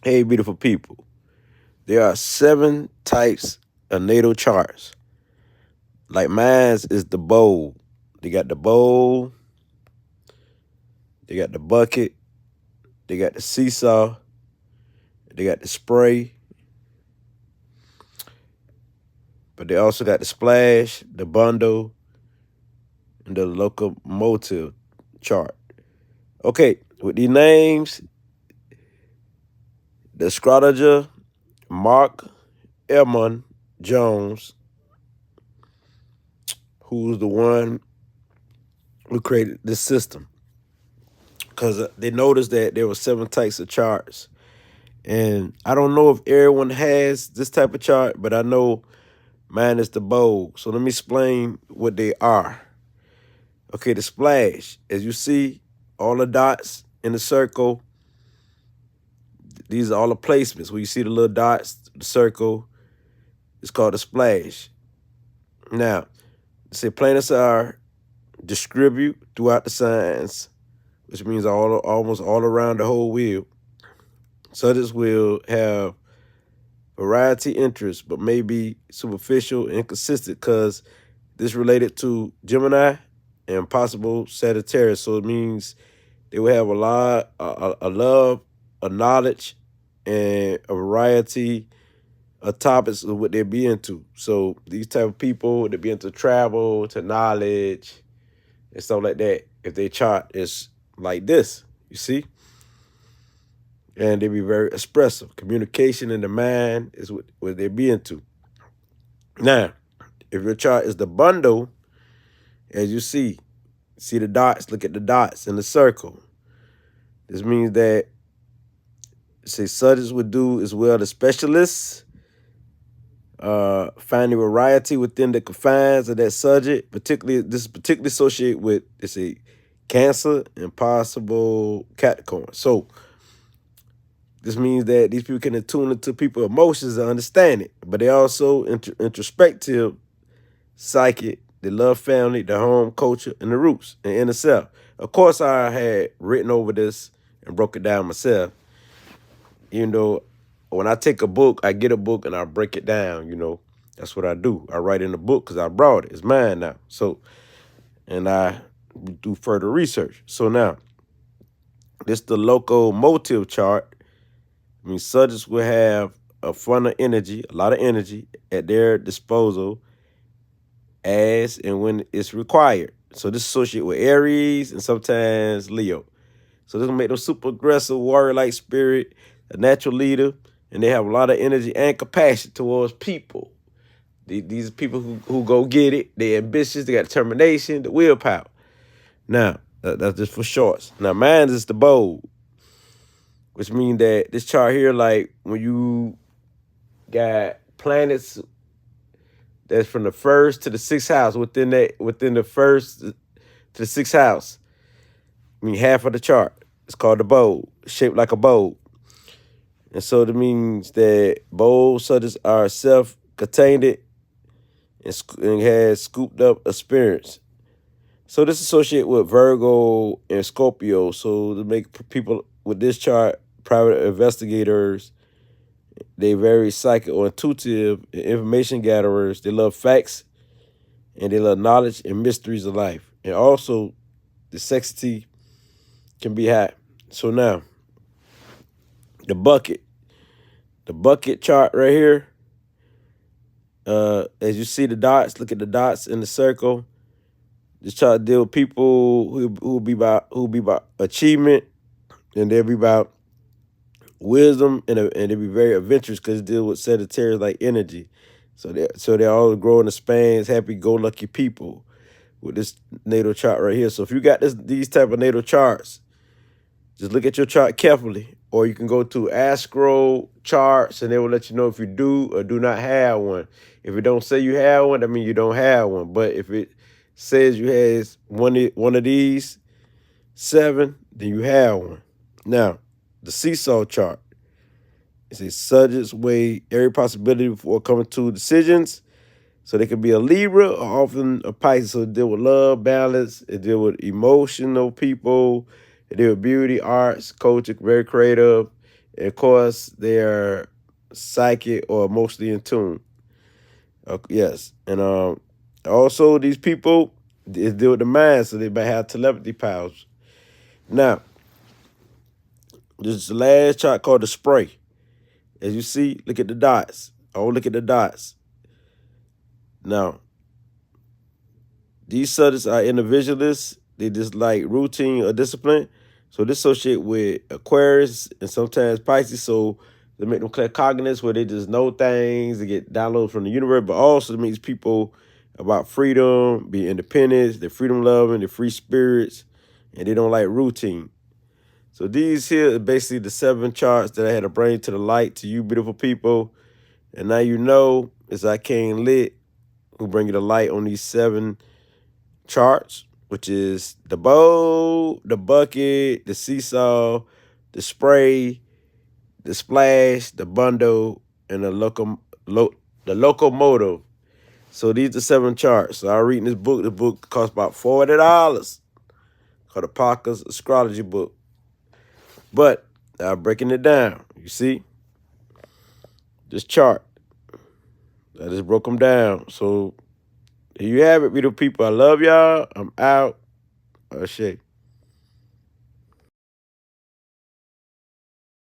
Hey, beautiful people. There are 7 types of natal charts. Like mine's is the bowl. They got the bowl, they got the bucket, they got the seesaw, they got the spray, but they also got the splash, the bundle, and the locomotive chart. Okay, with these names, the astrologer Mark Edmund Jones, who's the one who created this system, because they noticed that there were 7 types of charts. And I don't know if everyone has this type of chart, but I know mine is the bowl. So let me explain what they are. Okay, the splash. As you see, all the dots in the circle, these are all the placements. Where you see the little dots, the circle, it's called a splash. Now, say planets are distribute throughout the signs, which means almost all around the whole wheel. So this will have variety interests, but may be superficial and inconsistent because this related to Gemini and possible Sagittarius. So it means they will have a love, a knowledge, and a variety of topics of what they'll be into. So these type of people, they be into travel, to knowledge, and stuff like that. If they chart is like this, you see? And they be very expressive. Communication in the mind is what they be into. Now, if your chart is the bundle, as you see the dots, look at the dots in the circle. This means that, say, subjects would do as well as specialists, finding variety within the confines of that subject. This is particularly associated with, it's a Cancer and possible Capricorn. So this means that these people can attune into people's emotions and understand it, but they also introspective, psychic. They love family, the home, culture, and the roots and inner self. Of course, I had written over this and broke it down myself. You know, when I take a book, I get a book and I break it down. That's what I do. I write in the book because I brought it. It's mine now. So, and I do further research. So now, this the locomotive chart. I mean, subjects will have a fund of energy, a lot of energy at their disposal as and when it's required. So this is associated with Aries and sometimes Leo. So this will make them super aggressive, warrior-like spirit, a natural leader, and they have a lot of energy and compassion towards people. These are people who go get it. They're ambitious. They got determination, the willpower. Now, that's just for shorts. Now, mine is the bold, which means that this chart here, like when you got planets that's from the first to the sixth house, within the first to the sixth house, I mean half of the chart. It's called the bowl, shaped like a bowl. And so that means that bowl subjects are self-contained and has scooped up experience. So this is associated with Virgo and Scorpio. So to make people with this chart, private investigators, they very psychic or intuitive information gatherers. They love facts and they love knowledge and mysteries of life. And also the sexy can be high. So now, the bucket. The bucket chart right here. As you see the dots, look at the dots in the circle. This chart deal with people who be about achievement, and they'll be about wisdom, and they'll be very adventurous because it deal with Sagittarius like energy. So they're all growing the spans, happy-go-lucky people with this natal chart right here. So if you got these type of natal charts, just look at your chart carefully, or you can go to Astro Charts, and they will let you know if you do or do not have one. If it don't say you have one, that means you don't have one. But if it says you has one of these 7, then you have one. Now, the seesaw chart. It says subjects weigh every possibility before coming to decisions. So they could be a Libra or often a Pisces. So it deal with love, balance. It deal with emotional people. It deal with beauty, arts, culture, very creative. Of course, they are psychic or mostly in tune. Yes, and also these people deal with the mind, so they might have telepathy powers. Now, this is the last chart called the spray. As you see, look at the dots. Oh, look at the dots. Now, these subjects are individualists. They just like routine or discipline. So this associate with Aquarius and sometimes Pisces. So they make them claircognizant where they just know things. They get downloads from the universe, but also it means people about freedom, being independent, they're freedom loving, they're free spirits, and they don't like routine. So these here are basically the 7 charts that I had to bring to the light to you beautiful people. And now you know it's I Came Lit who bring you the light on these 7 charts, which is the bowl, the bucket, the seesaw, the spray, the splash, the bundle, and the locomotive. So these are 7 charts. So I'm reading this book. The book costs about $40. Called the Parker's Astrology book. But I'm breaking it down. You see? This chart. I just broke them down. So here you have it, beautiful people. I love y'all. I'm out. Shit.